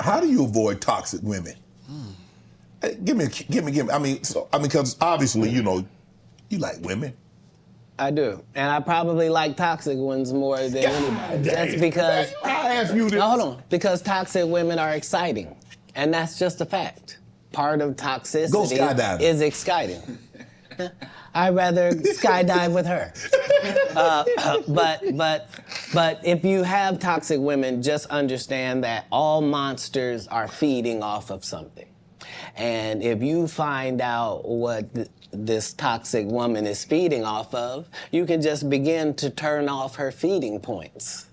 how do you avoid toxic women? Give me. I mean, because obviously, you know, you like women. I do, and I probably like toxic ones more than anybody. That's because I asked you this. No, hold on, because toxic women are exciting, and that's just a fact. Part of toxicity is exciting. I'd rather skydive with her. But if you have toxic women, just understand that all monsters are feeding off of something. And if you find out what this toxic woman is feeding off of, you can just begin to turn off her feeding points.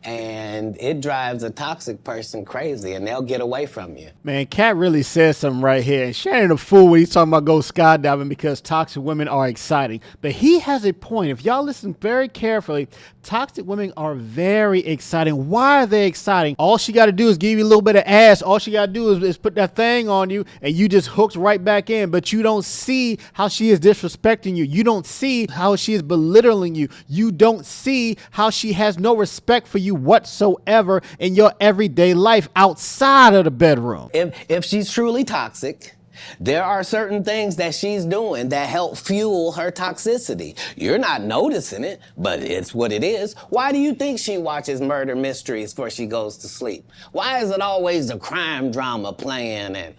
And it drives a toxic person crazy, and they'll get away from you. Man, Katt really says something right here. And Shannon a fool when he's talking about go skydiving because toxic women are exciting. But he has a point. If y'all listen very carefully, toxic women are very exciting. Why are they exciting? All she got to do is give you a little bit of ass. All she got to do is put that thing on you, and you just hooked right back in. But you don't see how she is disrespecting you. You don't see how she is belittling you. You don't see how she has no respect for you whatsoever in your everyday life outside of the bedroom. If she's truly toxic, there are certain things that she's doing that help fuel her toxicity. You're not noticing it, but it's what it is. Why do you think she watches murder mysteries before she goes to sleep? Why is it always the crime drama playing? And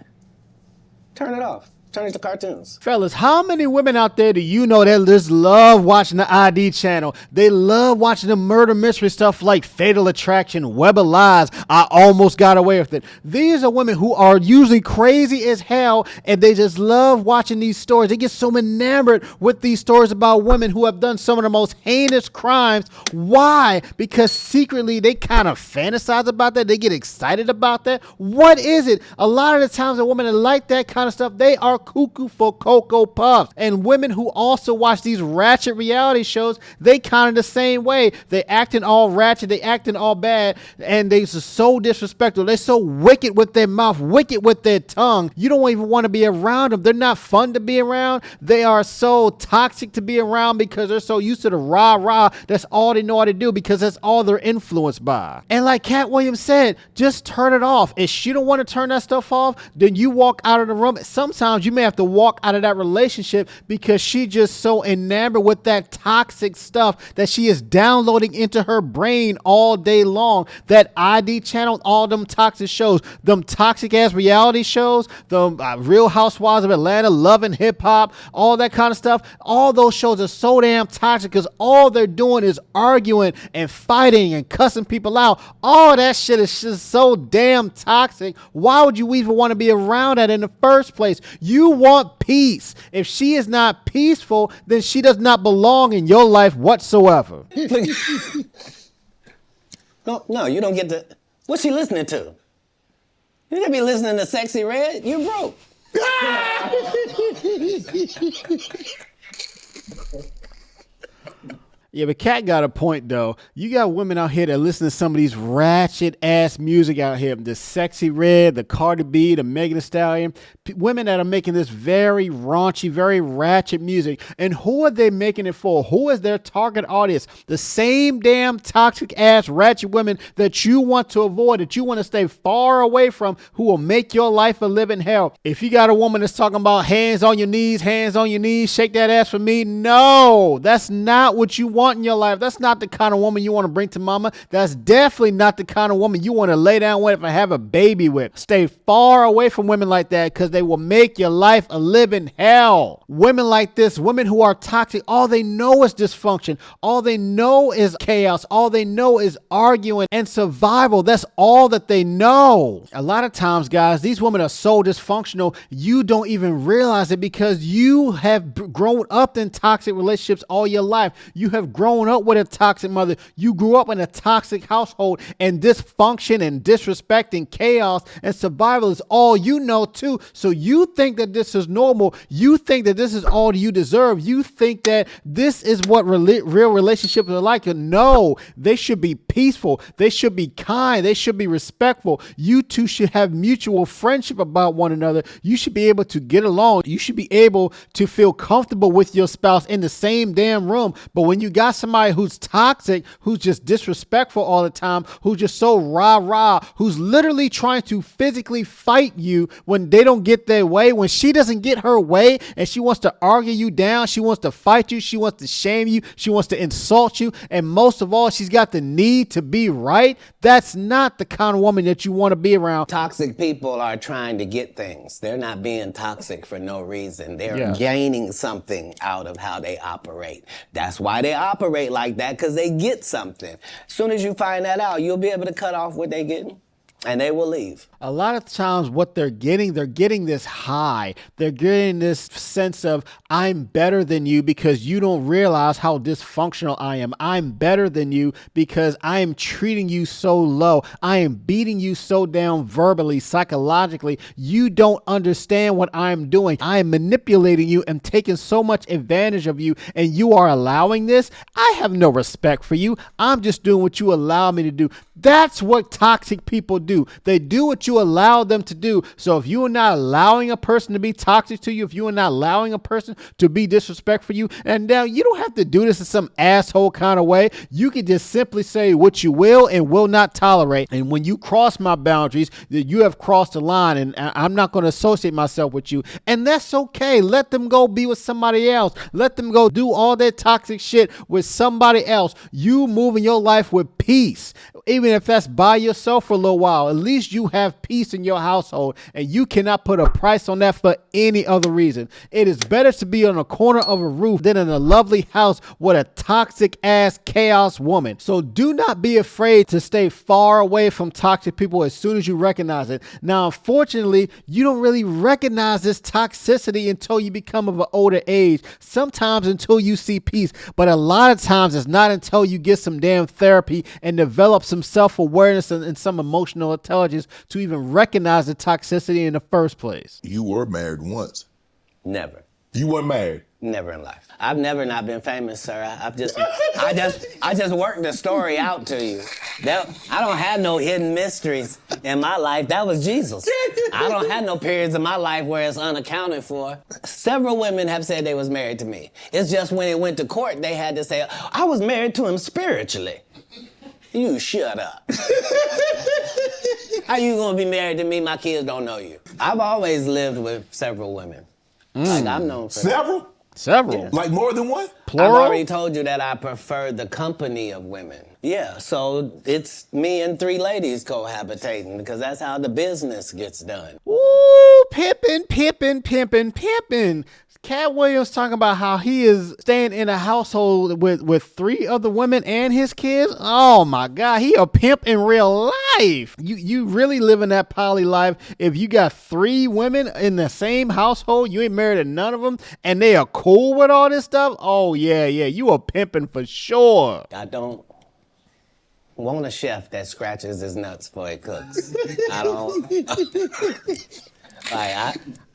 turn it off. Turn it to cartoons. Fellas, how many women out there do you know that just love watching the ID channel? They love watching the murder mystery stuff like Fatal Attraction, Web of Lies, I Almost Got Away With It. These are women who are usually crazy as hell, and they just love watching these stories. They get so enamored with these stories about women who have done some of the most heinous crimes. Why? Because secretly they kind of fantasize about that. They get excited about that. What is it? A lot of the times the women that like that kind of stuff, they are cuckoo for Cocoa Puffs. And women who also watch these ratchet reality shows, they kind of the same way. They acting all ratchet, they acting all bad, and they so disrespectful. They're so wicked with their mouth, wicked with their tongue. You don't even want to be around them. They're not fun to be around. They are so toxic to be around because they're so used to the rah-rah. That's all they know how to do because that's all they're influenced by. And like Katt Williams said, just turn it off. If she don't want to turn that stuff off, then you walk out of the room. Sometimes you may have to walk out of that relationship because she just so enamored with that toxic stuff that she is downloading into her brain all day long. That ID channel, all them toxic shows, them toxic ass reality shows, the Real Housewives of Atlanta, Love and Hip Hop, all that kind of stuff. All those shows are so damn toxic because all they're doing is arguing and fighting and cussing people out. All that shit is just so damn toxic. Why would you even want to be around that in the first place? You want peace. If she is not peaceful, then she does not belong in your life whatsoever. No, you don't get to. What's she listening to? You should be listening to Sexy Red. You broke. Yeah, but Katt got a point, though. You got women out here that listen to some of these ratchet-ass music out here. The Sexy Red, the Cardi B, the Megan Thee Stallion. Women that are making this very raunchy, very ratchet music. And who are they making it for? Who is their target audience? The same damn toxic-ass ratchet women that you want to avoid, that you want to stay far away from, who will make your life a living hell. If you got a woman that's talking about hands on your knees, shake that ass for me. No, that's not what you want in your life. That's not the kind of woman you want to bring to mama. That's definitely not the kind of woman you want to lay down with and have a baby with. Stay far away from women like that because they will make your life a living hell. Women like this, women who are toxic, all they know is dysfunction. All they know is chaos. All they know is arguing and survival. That's all that they know. A lot of times, guys, these women are so dysfunctional, you don't even realize it because you have grown up in toxic relationships all your life. You have grown up with a toxic mother. You grew up in a toxic household, and dysfunction and disrespect and chaos and survival is all you know too. So you think that this is normal. You think that this is all you deserve. You think that this is what real relationships are like. No, they should be peaceful. They should be kind. They should be respectful. You two should have mutual friendship about one another. You should be able to get along. You should be able to feel comfortable with your spouse in the same damn room. But when you got got somebody who's toxic, who's just disrespectful all the time, who's just so rah-rah, who's literally trying to physically fight you when they don't get their way, when she doesn't get her way and she wants to argue you down, she wants to fight you, she wants to shame you, she wants to insult you, and most of all, she's got the need to be right. That's not the kind of woman that you want to be around. Toxic people are trying to get things. They're not being toxic for no reason. They're Yeah. gaining something out of how they operate. That's why they operate like that, because they get something. As soon as you find that out, you'll be able to cut off what they're getting, and they will leave. A lot of times what they're getting this high. They're getting this sense of, I'm better than you because you don't realize how dysfunctional I am. I'm better than you because I am treating you so low. I am beating you so down verbally, psychologically. You don't understand what I'm doing. I am manipulating you and taking so much advantage of you, and you are allowing this. I have no respect for you. I'm just doing what you allow me to do. That's what toxic people do. They do what you allow them to do. So if you are not allowing a person to be toxic to you, if you are not allowing a person to be disrespectful for you, and now you don't have to do this in some asshole kind of way. You can just simply say what you will and will not tolerate. And when you cross my boundaries, that you have crossed the line, and I'm not going to associate myself with you. And that's okay. Let them go be with somebody else. Let them go do all that toxic shit with somebody else. You moving your life with peace. Even if that's by yourself for a little while, at least you have peace in your household, and you cannot put a price on that for any other reason. It is better to be on a corner of a roof than in a lovely house with a toxic ass chaos woman. So do not be afraid to stay far away from toxic people as soon as you recognize it. Now, unfortunately, you don't really recognize this toxicity until you become of an older age, sometimes until you see peace, but a lot of times it's not until you get some damn therapy and develop some self-awareness and some emotional intelligence to even recognize the toxicity in the first place. You were married once. Never. You weren't married. Never in life. I've never not been famous, sir. I just worked the story out to you. I don't have no hidden mysteries in my life. That was Jesus. I don't have no periods in my life where it's unaccounted for. Several women have said they was married to me. It's just when it went to court, they had to say, I was married to him spiritually. You shut up. How you gonna be married to me? My kids don't know you. I've always lived with several women. Like I've known for Several? Several. Yeah. Like more than one? Plural? I've already told you that I prefer the company of women. Yeah, so it's me and 3 ladies cohabitating because that's how the business gets done. Ooh, pimpin'. Katt Williams talking about how he is staying in a household with 3 other women and his kids. Oh my God, he a pimp in real life. You really living that poly life if you got 3 women in the same household, you ain't married to none of them, and they are cool with all this stuff. Oh yeah, you a pimping for sure. I don't want a chef that scratches his nuts before he cooks. I don't.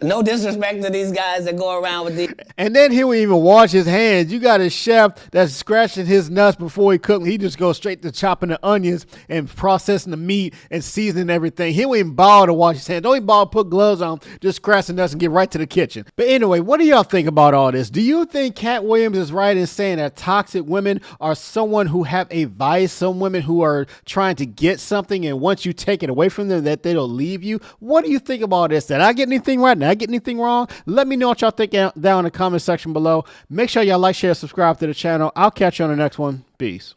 No disrespect to these guys that go around with these. And then he won't even wash his hands. You got a chef that's scratching his nuts before he cooks. He just goes straight to chopping the onions and processing the meat and seasoning everything. He won't even bother to wash his hands. Don't even bother to put gloves on. Just scratch the nuts and get right to the kitchen. But anyway, what do y'all think about all this? Do you think Katt Williams is right in saying that toxic women are someone who have a vice, some women who are trying to get something, and once you take it away from them, that they'll leave you? What do you think about this? Did I get anything right? Did I get anything wrong? Let me know what y'all think down in the comment section below. Make sure y'all like, share, subscribe to the channel. I'll catch you on the next one. Peace.